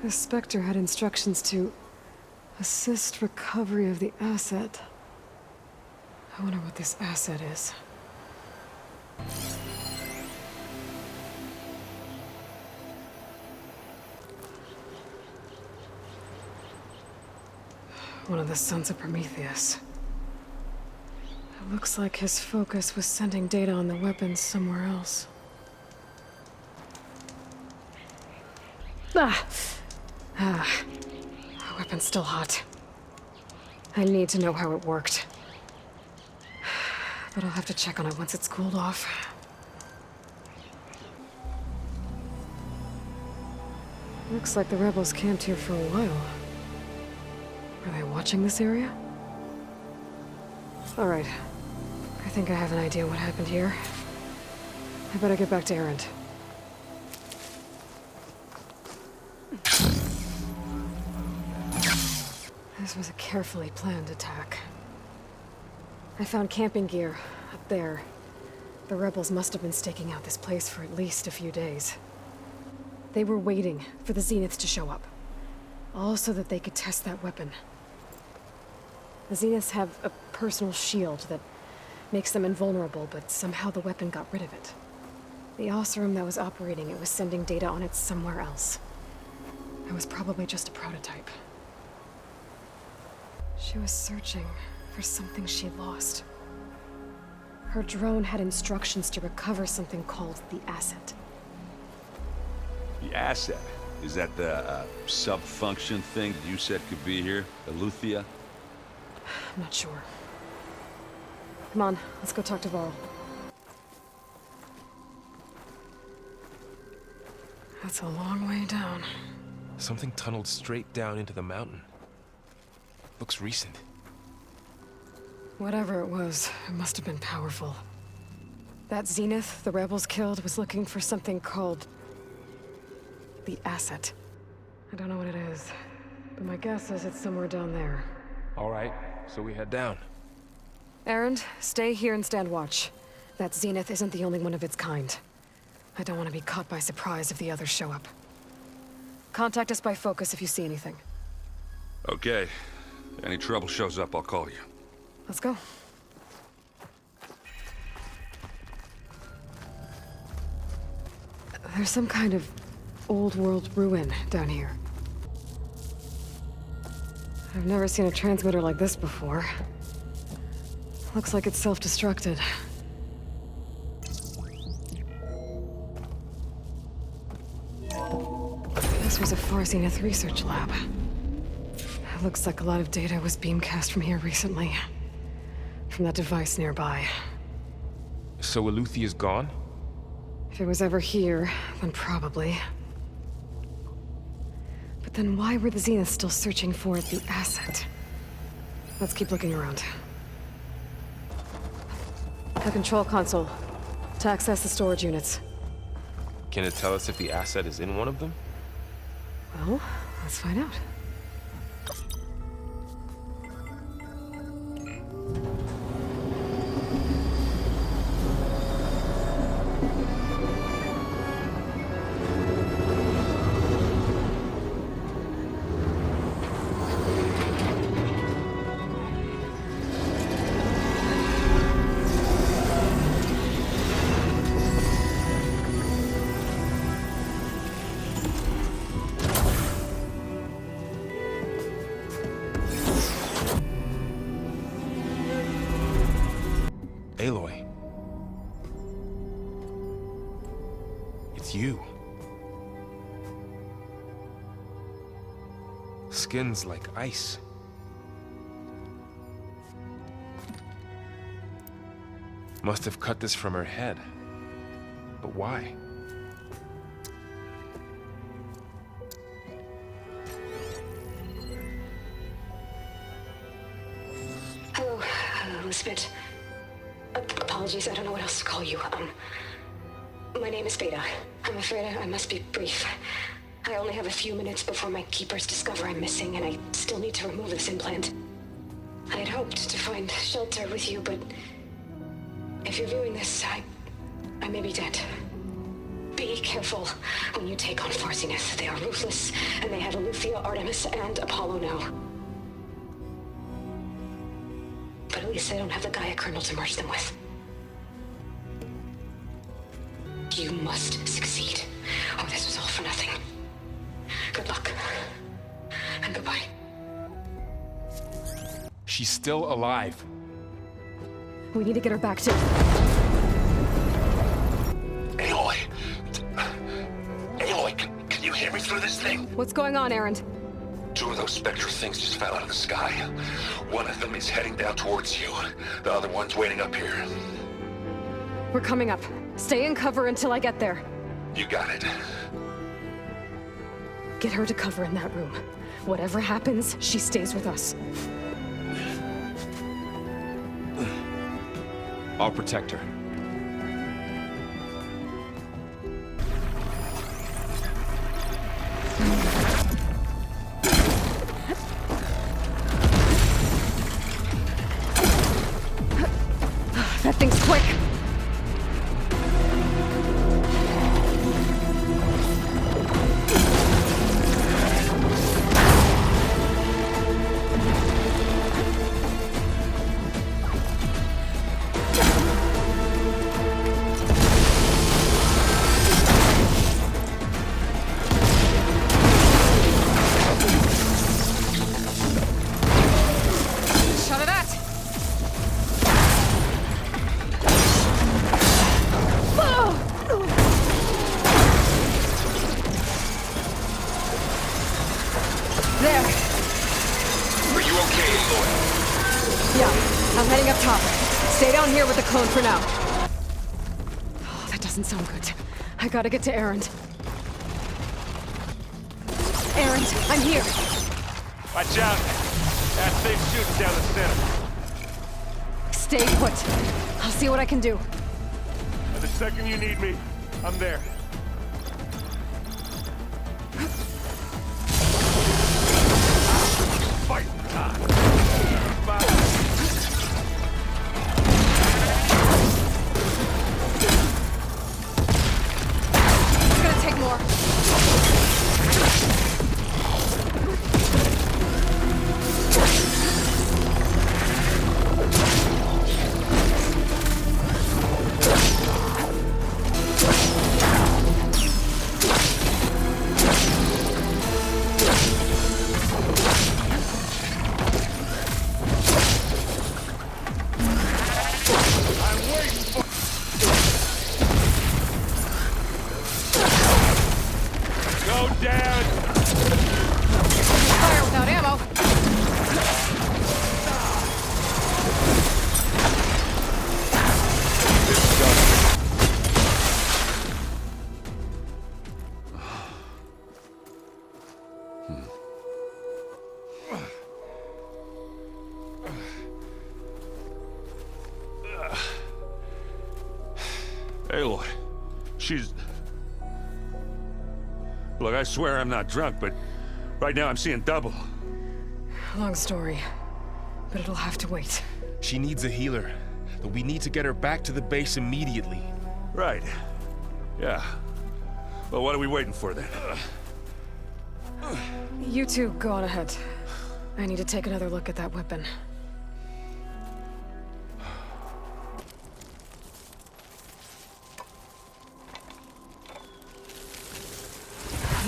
The Spectre had instructions to assist recovery of the asset. I wonder what this asset is. One of the sons of Prometheus. It looks like his focus was sending data on the weapons somewhere else. The weapon's still hot. I need to know how it worked. But I'll have to check on it once it's cooled off. Looks like the rebels camped here for a while. Are they watching this area? All right. I think I have an idea what happened here. I better get back to Erend. This was a carefully planned attack. I found camping gear up there. The rebels must have been staking out this place for at least a few days. They were waiting for the Zeniths to show up. All so that they could test that weapon. The Zeniths have a personal shield that makes them invulnerable, but somehow the weapon got rid of it. The Oseram that was operating it was sending data on it somewhere else. It was probably just a prototype. She was searching for something she lost. Her drone had instructions to recover something called the asset. The asset? Is that the sub-function thing that you said could be here? Eleuthia? I'm not sure. Come on, let's go talk to Varl. That's a long way down. Something tunneled straight down into the mountain. Looks recent. Whatever it was, it must have been powerful. That Zenith the rebels killed was looking for something called the asset. I don't know what it is, but my guess is it's somewhere down there. All right, so we head down. Erend, stay here and stand watch. That Zenith isn't the only one of its kind. I don't want to be caught by surprise if the others show up. Contact us by focus if you see anything. Okay. Any trouble shows up, I'll call you. Let's go. There's some kind of old-world ruin down here. I've never seen a transmitter like this before. Looks like it's self-destructed. This was a Far Zenith research lab. It looks like a lot of data was beamcast from here recently. From that device nearby. So Eleuthea's gone? If it was ever here, then probably. But then why were the Zeniths still searching for the asset? Let's keep looking around. The control console. To access the storage units. Can it tell us if the asset is in one of them? Well, let's find out. Aloy. It's you. Skin's like ice. Must have cut this from her head. But why? Hello, Elizabeth. Apologies, I don't know what else to call you. My name is Beta. I'm afraid I must be brief. I only have a few minutes before my keepers discover I'm missing, and I still need to remove this implant. I had hoped to find shelter with you, but if you're viewing this, I may be dead. Be careful when you take on Farsiness. They are ruthless, and they have Eleuthia, Artemis, and Apollo now. But at least they don't have the Gaia kernel to merge them with. You must succeed, or this was all for nothing. Good luck. And goodbye. She's still alive. We need to get her back to... Aloy! Aloy, can you hear me through this thing? What's going on, Erend? 2 of those spectral things just fell out of the sky. One of them is heading down towards you. The other one's waiting up here. We're coming up. Stay in cover until I get there. You got it. Get her to cover in that room. Whatever happens, she stays with us. I'll protect her. That thing's quick! Shot of that! There. Are you okay, Aloy? Yeah, I'm heading up top. Stay down here with the clone for now. Oh, that doesn't sound good. I gotta get to Erend. Erend, I'm here. Watch out! That thing shoots down the center. Stay put. I'll see what I can do. And the second you need me, I'm there. Fight time! It's gonna take more. Go down! Fire without ammo. Aloy, she's... Look, I swear I'm not drunk, but right now I'm seeing double. Long story, but it'll have to wait. She needs a healer, but we need to get her back to the base immediately. Right. Yeah. Well, what are we waiting for then? You two go on ahead. I need to take another look at that weapon.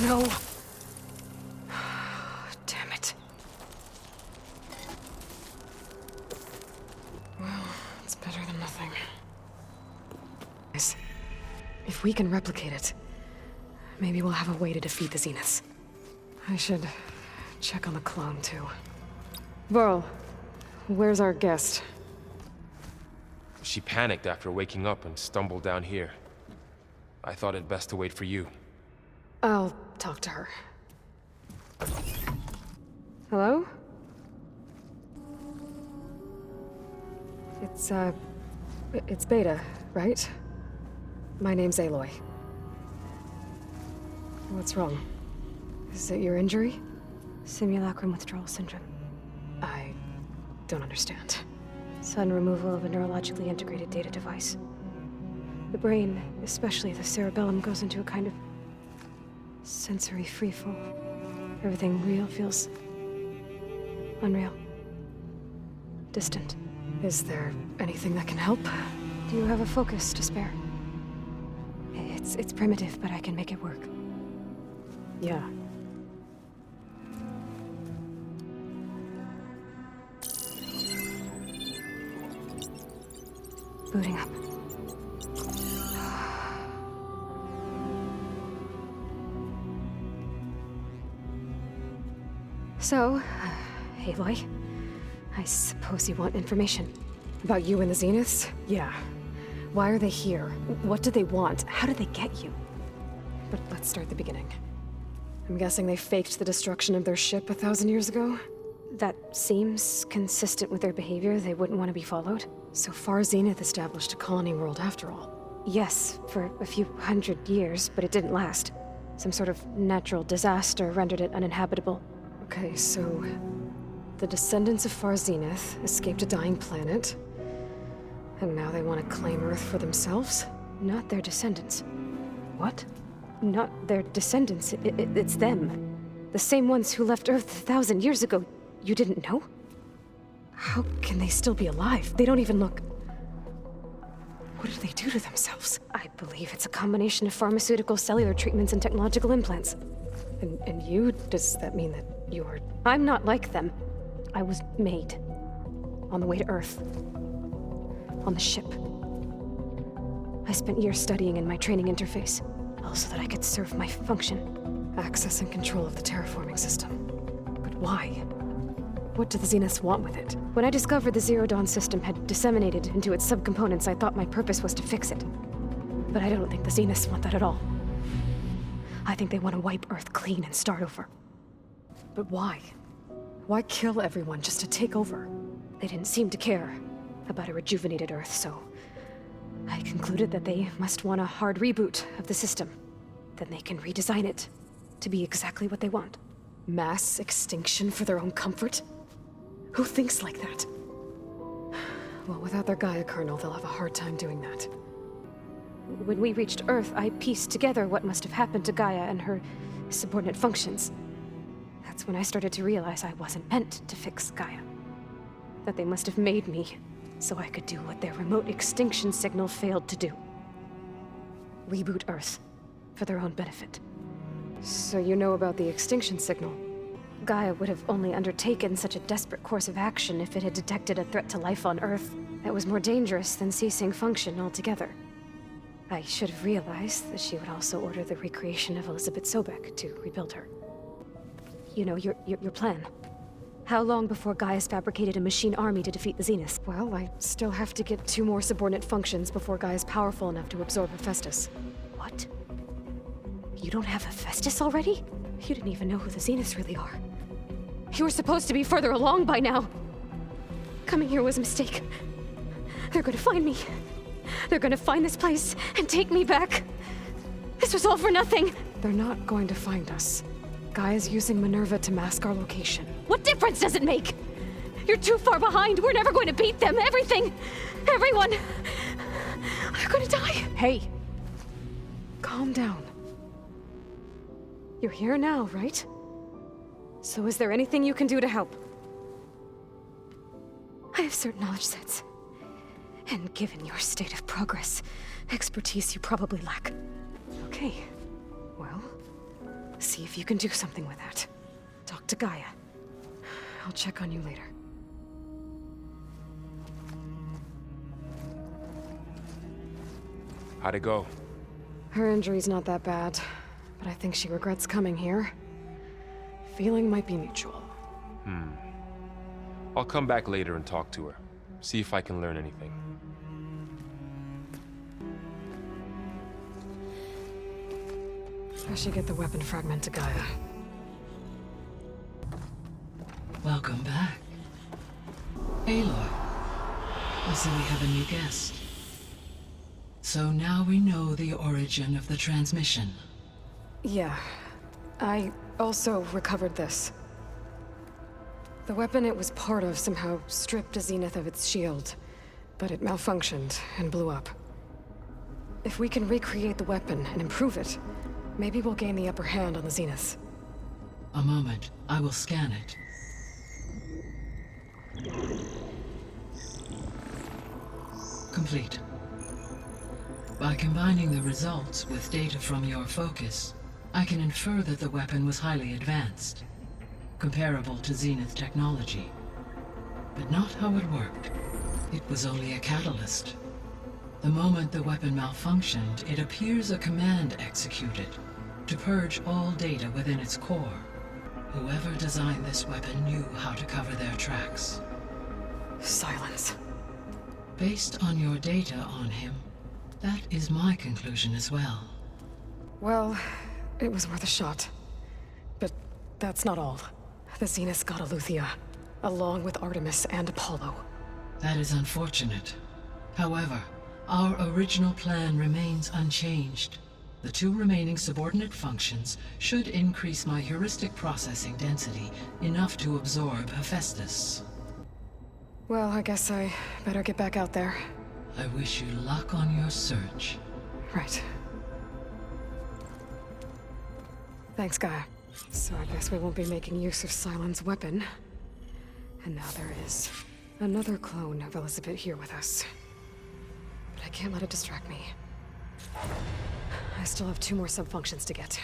No. Damn it. Well, it's better than nothing. If we can replicate it, maybe we'll have a way to defeat the Zeniths. I should check on the clone, too. Varl, where's our guest? She panicked after waking up and stumbled down here. I thought it best to wait for you. I'll talk to her. Hello? It's Beta, right? My name's Aloy. What's wrong? Is it your injury? Simulacrum withdrawal syndrome. I don't understand. Sudden removal of a neurologically integrated data device. The brain, especially the cerebellum, goes into a kind of sensory freefall. Everything real feels unreal. Distant. Is there anything that can help? Do you have a focus to spare? It's primitive, but I can make it work. Yeah. Booting up. So, Aloy, I suppose you want information. About you and the Zeniths? Yeah. Why are they here? What do they want? How did they get you? But let's start at the beginning. I'm guessing they faked the destruction of their ship 1,000 years ago? That seems consistent with their behavior. They wouldn't want to be followed. So far, Zenith established a colony world after all. Yes, for a few hundred years, but it didn't last. Some sort of natural disaster rendered it uninhabitable. Okay, so the descendants of Far Zenith escaped a dying planet, and now they want to claim Earth for themselves? Not their descendants. What? Not their descendants. It's them. The same ones who left Earth 1,000 years ago. You didn't know? How can they still be alive? They don't even look... What do they do to themselves? I believe it's a combination of pharmaceutical, cellular treatments, and technological implants. And you? Does that mean that you are... I'm not like them. I was made. On the way to Earth. On the ship. I spent years studying in my training interface, all so that I could serve my function. Access and control of the terraforming system. But why? What do the Zeniths want with it? When I discovered the Zero Dawn system had disseminated into its subcomponents, I thought my purpose was to fix it. But I don't think the Zeniths want that at all. I think they want to wipe Earth clean and start over. But why? Why kill everyone just to take over? They didn't seem to care about a rejuvenated Earth, so I concluded that they must want a hard reboot of the system. Then they can redesign it to be exactly what they want. Mass extinction for their own comfort? Who thinks like that? Well, without their Gaia kernel, they'll have a hard time doing that. When we reached Earth, I pieced together what must have happened to Gaia and her subordinate functions. That's when I started to realize I wasn't meant to fix Gaia. That they must have made me so I could do what their remote extinction signal failed to do. Reboot Earth, for their own benefit. So you know about the extinction signal? Gaia would have only undertaken such a desperate course of action if it had detected a threat to life on Earth that was more dangerous than ceasing function altogether. I should have realized that she would also order the recreation of Elizabeth Sobek to rebuild her. You know, your plan. How long before Gaia's fabricated a machine army to defeat the Zeniths? Well, I still have to get 2 more subordinate functions before Gaia's powerful enough to absorb Hephaestus. What? You don't have Hephaestus already? You didn't even know who the Zeniths really are. You were supposed to be further along by now. Coming here was a mistake. They're gonna find me. They're gonna find this place and take me back. This was all for nothing. They're not going to find us. Gaia's using Minerva to mask our location. What difference does it make? You're too far behind. We're never going to beat them. Everything, everyone, are gonna die. Hey, calm down. You're here now, right? So is there anything you can do to help? I have certain knowledge sets. And given your state of progress, expertise you probably lack. Okay. Well, see if you can do something with that. Talk to Gaia. I'll check on you later. How'd it go? Her injury's not that bad, but I think she regrets coming here. Feeling might be mutual. I'll come back later and talk to her. See if I can learn anything. I should get the weapon fragment to Gaia. Welcome back. Aloy. I see we have a new guest. So now we know the origin of the transmission. Yeah. I also recovered this. The weapon it was part of somehow stripped a Zenith of its shield, but it malfunctioned and blew up. If we can recreate the weapon and improve it, maybe we'll gain the upper hand on the Zenith. A moment. I will scan it. Complete. By combining the results with data from your focus, I can infer that the weapon was highly advanced, comparable to Zenith technology. But not how it worked. It was only a catalyst. The moment the weapon malfunctioned, it appears a command executed to purge all data within its core. Whoever designed this weapon knew how to cover their tracks. Silence. Based on your data on him, that is my conclusion as well. Well, it was worth a shot. But that's not all. The Zenith got Eleuthia, along with Artemis and Apollo. That is unfortunate. However, our original plan remains unchanged. The 2 remaining subordinate functions should increase my heuristic processing density enough to absorb Hephaestus. Well, I guess I better get back out there. I wish you luck on your search. Right. Thanks, Gaia. So I guess we won't be making use of Cylon's weapon. And now there is another clone of Elizabeth here with us. But I can't let it distract me. I still have 2 more subfunctions to get.